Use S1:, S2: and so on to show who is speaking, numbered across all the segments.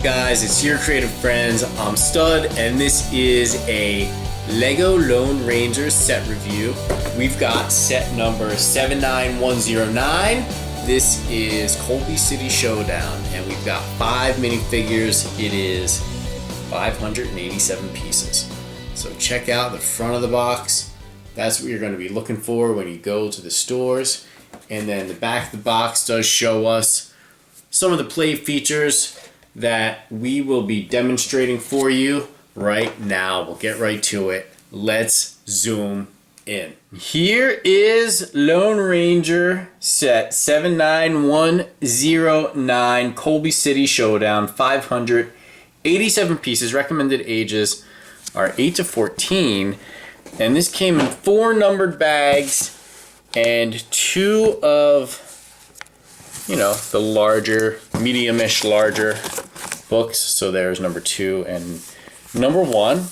S1: guys? It's your creative friends. I'm Stud, and this is a Lego Lone Ranger set review. We've got set number 79109. This is Colby City Showdown, and we've got 5 minifigures. It is 587 pieces. So check out the front of the box. That's what you're going to be looking for when you go to the stores. And then the back of the box does show us some of the play features that we will be demonstrating for you right now. We'll get right to it. Let's zoom in. Here is Lone Ranger set 79109 Colby City Showdown, 587 pieces. Recommended ages are 8 to 14. And this came in 4 numbered bags and 2 of, the larger, medium-ish larger books. So there's number 2 and number 1.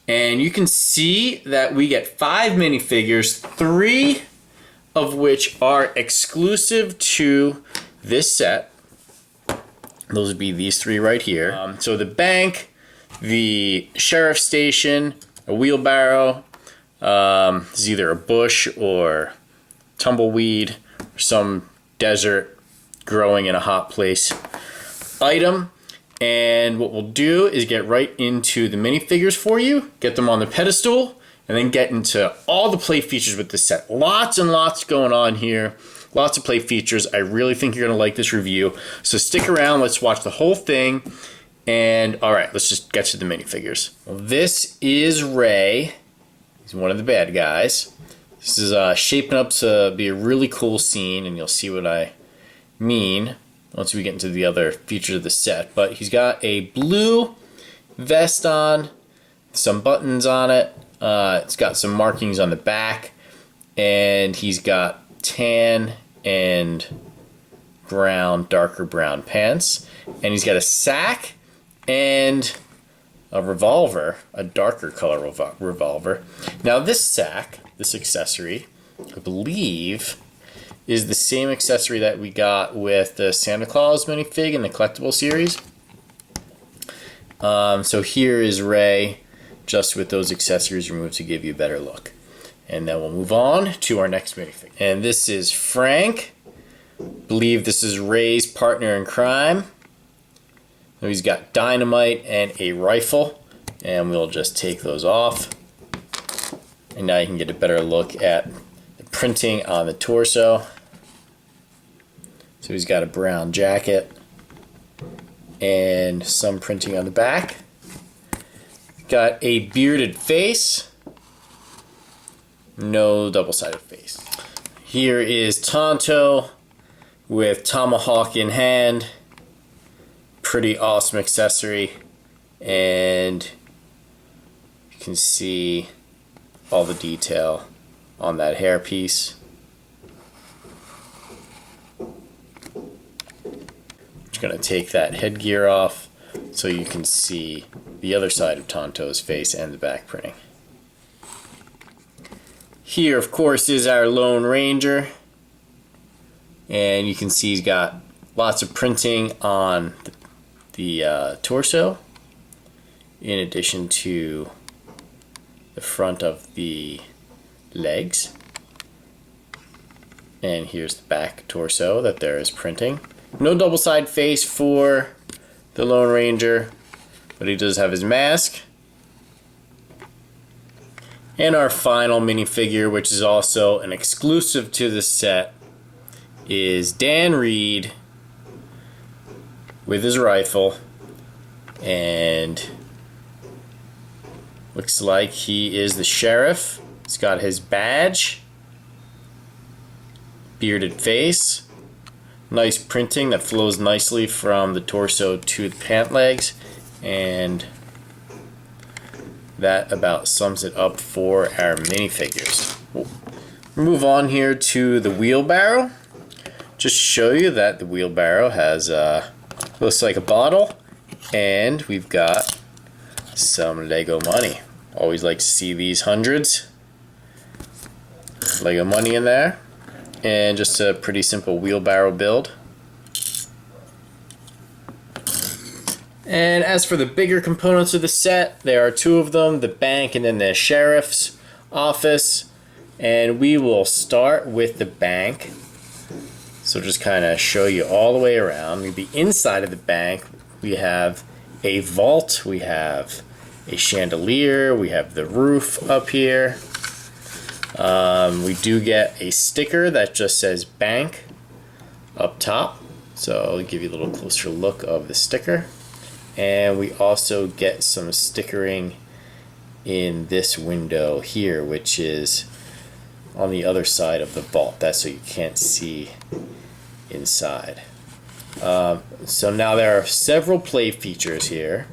S1: And you can see that we get 5 minifigures, 3 of which are exclusive to this set. Those would be these 3 right here. So the bank, the sheriff station, a wheelbarrow, is either a bush or tumbleweed or some desert growing in a hot place item. And what we'll do is get right into the minifigures for you, get them on the pedestal, and then get into all the play features with this set. Lots and lots going on here. Lots of play features. I really think you're going to like this review. So stick around. Let's watch the whole thing. And all right, let's just get to the minifigures. Well, this is Ray. He's one of the bad guys. This is shaping up to be a really cool scene, and you'll see what I mean once we get into the other features of the set. But he's got a blue vest on, some buttons on it. It's got some markings on the back, and he's got tan and brown, darker brown pants. And he's got a sack and a revolver, a darker color revolver. Now this sack, this accessory, I believe, is the same accessory that we got with the Santa Claus minifig in the collectible series. So here is Ray, just with those accessories removed to give you a better look. And then we'll move on to our next minifig. And this is Frank. I believe this is Ray's partner in crime. So he's got dynamite and a rifle. And we'll just take those off. And now you can get a better look at the printing on the torso. So he's got a brown jacket and some printing on the back. Got a bearded face, no double-sided face. Here is Tonto with tomahawk in hand. Pretty awesome accessory, and you can see all the detail on that hairpiece. Just gonna take that headgear off so you can see the other side of Tonto's face and the back printing. Here, of course, is our Lone Ranger, and you can see he's got lots of printing on the torso, in addition to the front of the legs. And here's the back torso that there is printing. No double-side face for the Lone Ranger, but he does have his mask. And our final minifigure, which is also an exclusive to the set, is Dan Reid with his rifle, and looks like he is the sheriff. He's got his badge, bearded face, nice printing that flows nicely from the torso to the pant legs, and that about sums it up for our minifigures. We'll move on here to the wheelbarrow. Just show you that the wheelbarrow has looks like a bottle, and we've got some Lego money. Always like to see these hundreds. Lego money in there. And just a pretty simple wheelbarrow build. And as for the bigger components of the set, there are two of them, the bank and then the sheriff's office. And we will start with the bank. So just kind of show you all the way around. The inside of the bank, we have a vault, we have a chandelier, we have the roof up here. We do get a sticker that just says bank up top. So I'll give you a little closer look of the sticker. And we also get some stickering in this window here, which is on the other side of the vault. That's so you can't see inside. So now there are several play features here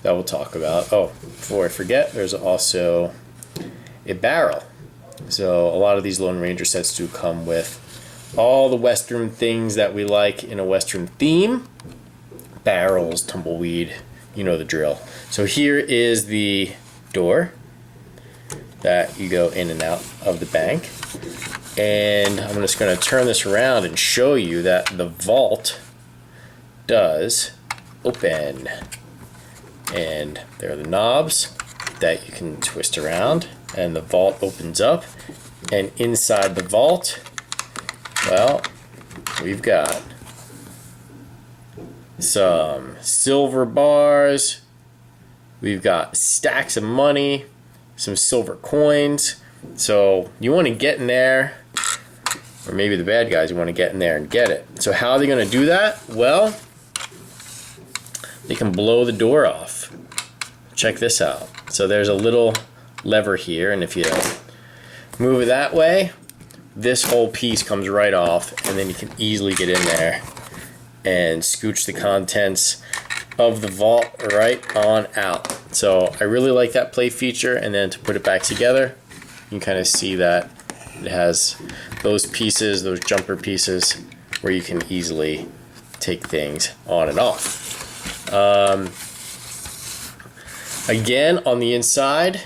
S1: that we'll talk about. Oh, before I forget, there's also a barrel. So a lot of these Lone Ranger sets do come with all the Western things that we like in a Western theme. Barrels, tumbleweed, you know the drill. So here is the door that you go in and out of the bank. And I'm just going to turn this around and show you that the vault does open. And there are the knobs that you can twist around, and the vault opens up. And inside the vault, well, we've got some silver bars, we've got stacks of money, some silver coins. So you want to get in there, or maybe the bad guys want to get in there and get it. So how are they going to do that? Well, they can blow the door off. Check this out. So there's a little lever here, and if you move it that way, this whole piece comes right off, and then you can easily get in there and scooch the contents of the vault right on out. So I really like that play feature. And then to put it back together, you can kind of see that it has those pieces, those jumper pieces, where you can easily take things on and off. Again, on the inside,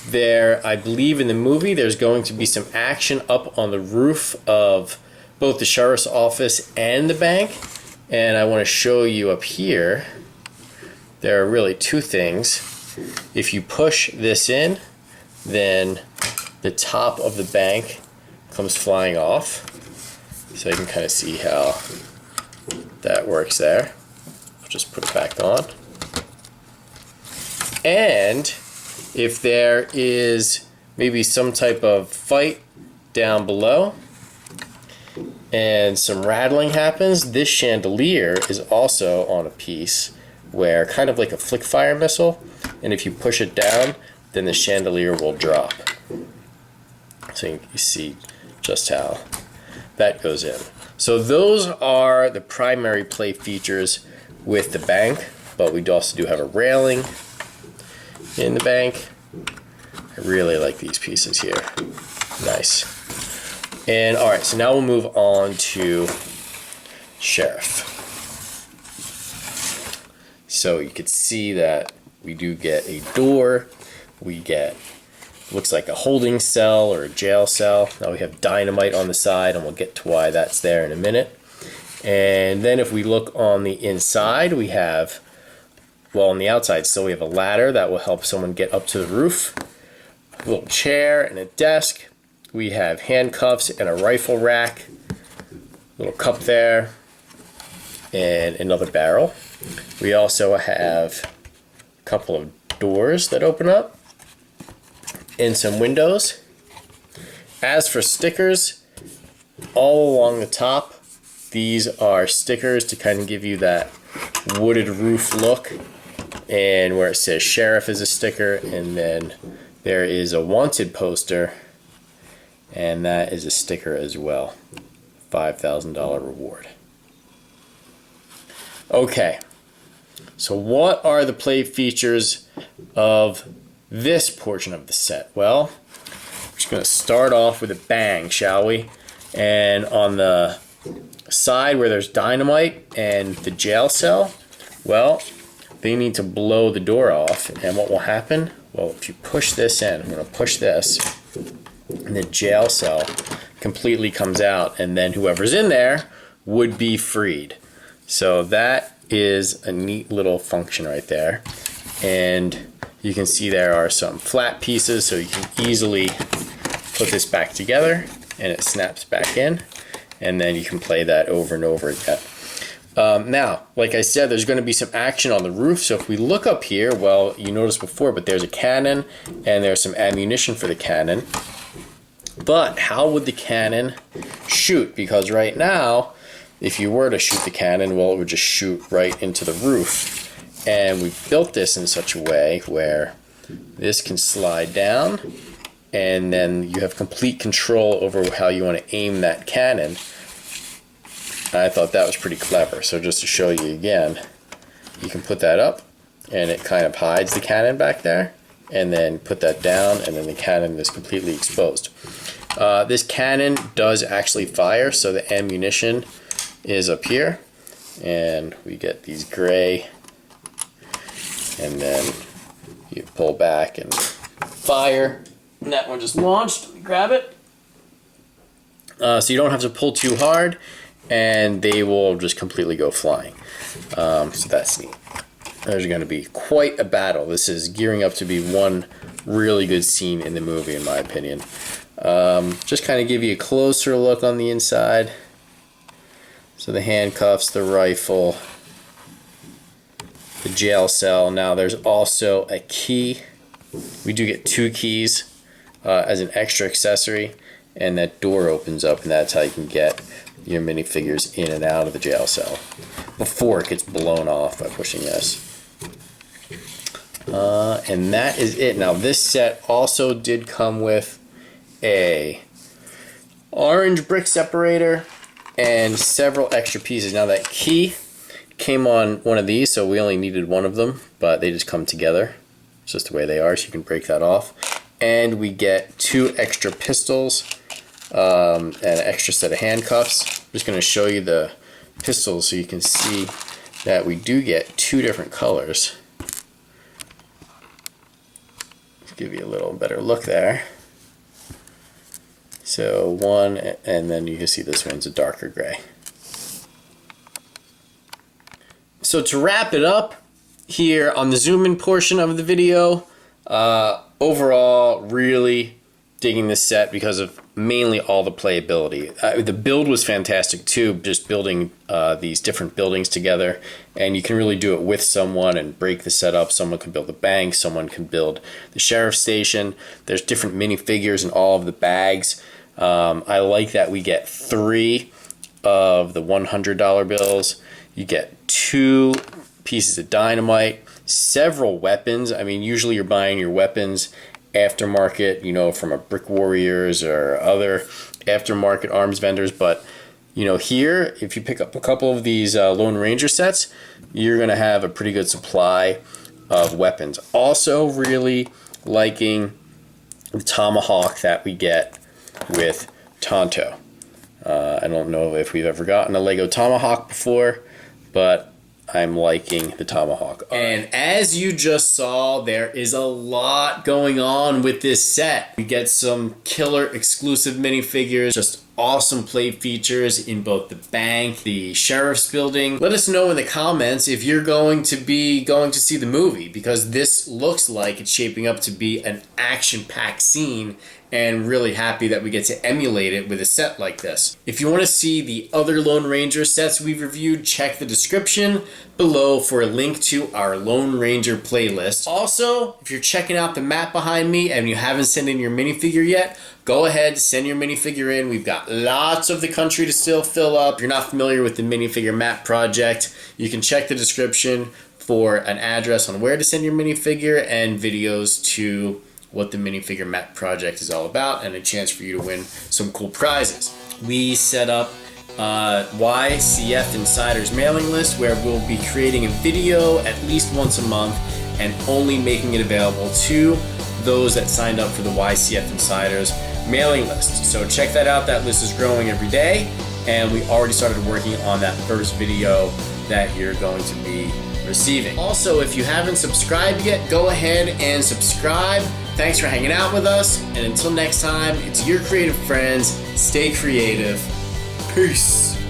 S1: there, I believe in the movie, there's going to be some action up on the roof of both the sheriff's office and the bank. And I want to show you up here, there are really two things. If you push this in, then the top of the bank comes flying off. So you can kind of see how that works there. I'll just put it back on. And if there is maybe some type of fight down below and some rattling happens, this chandelier is also on a piece where, kind of like a flick fire missile, and if you push it down, then the chandelier will drop. So you see just how that goes in. So those are the primary play features with the bank, but we also do have a railing in the bank. I really like these pieces here. Nice. And all right, so now we'll move on to Sheriff. So you can see that we do get a door. We get, looks like a holding cell or a jail cell. Now we have dynamite on the side, and we'll get to why that's there in a minute. And then if we look on the inside, we have, well, on the outside still, we have a ladder that will help someone get up to the roof. A little chair and a desk. We have handcuffs and a rifle rack. Little cup there. And another barrel. We also have a couple of doors that open up. And some windows. As for stickers, all along the top, these are stickers to kind of give you that wooded roof look. And where it says Sheriff is a sticker, and then there is a wanted poster, and that is a sticker as well. $5,000 reward. Okay, so what are the play features of this portion of the set? Well, we're just going to start off with a bang, shall we? And on the side where there's dynamite and the jail cell, well, they need to blow the door off. And what will happen? Well, if you push this in, I'm going to push this, and the jail cell completely comes out, and then whoever's in there would be freed. So that is a neat little function right there. And you can see there are some flat pieces, so you can easily put this back together and it snaps back in, and then you can play that over and over again. Now, like I said, there's going to be some action on the roof. So if we look up here, well, you noticed before, but there's a cannon and there's some ammunition for the cannon. But how would the cannon shoot? Because right now, if you were to shoot the cannon, well, it would just shoot right into the roof. And we built this in such a way where this can slide down, and then you have complete control over how you want to aim that cannon. I thought that was pretty clever. So just to show you again, you can put that up and it kind of hides the cannon back there, and then put that down and then the cannon is completely exposed. This cannon does actually fire, so the ammunition is up here, and we get these gray, and then you pull back and fire, and that one just launched. Let me grab it. So you don't have to pull too hard, and they will just completely go flying. So that's neat. There's going to be quite a battle. This is gearing up to be one really good scene in the movie, in my opinion. Just kind of give you a closer look on the inside. So the handcuffs, the rifle, the jail cell. Now there's also a key. We do get 2 keys as an extra accessory, and that door opens up, and that's how you can get your minifigures in and out of the jail cell before it gets blown off by pushing this. And that is it. Now this set also did come with a orange brick separator and several extra pieces. Now that key came on one of these, so we only needed one of them, but they just come together. It's just the way they are, so you can break that off. And we get 2 extra pistols and an extra set of handcuffs. I'm just going to show you the pistols so you can see that we do get 2 different colors. Let's give you a little better look there. So one, and then you can see this one's a darker gray. So to wrap it up here on the zoom in portion of the video, overall really digging this set because of mainly all the playability. The build was fantastic too, just building these different buildings together, and you can really do it with someone and break the set up. Someone can build a bank, someone can build the sheriff's station. There's different minifigures in all of the bags. I like that we get 3 of the $100 bills. You get 2 pieces of dynamite, several weapons. I mean, usually you're buying your weapons aftermarket, you know, from a Brick Warriors or other aftermarket arms vendors, but you know, here if you pick up a couple of these Lone Ranger sets, you're gonna have a pretty good supply of weapons. Also really liking the tomahawk that we get with Tonto. I don't know if we've ever gotten a Lego tomahawk before, but I'm liking the tomahawk. And as you just saw, there is a lot going on with this set. We get some killer exclusive minifigures, just awesome play features in both the bank, the sheriff's building. Let us know in the comments if you're going to see the movie, because this looks like it's shaping up to be an action-packed scene, and really happy that we get to emulate it with a set like this. If you want to see the other Lone Ranger sets we've reviewed, check the description below for a link to our Lone Ranger playlist. Also, if you're checking out the map behind me and you haven't sent in your minifigure yet, go ahead, send your minifigure in. We've got lots of the country to still fill up. If you're not familiar with the Minifigure Map Project, you can check the description for an address on where to send your minifigure and videos to what the Minifigure Map Project is all about, and a chance for you to win some cool prizes. We set up YCF Insiders mailing list, where we'll be creating a video at least once a month and only making it available to those that signed up for the YCF Insiders mailing list. So check that out. That list is growing every day, and we already started working on that first video that you're going to be receiving. Also, if you haven't subscribed yet, go ahead and subscribe. Thanks for hanging out with us, and until next time, it's your creative friends. Stay creative. Peace.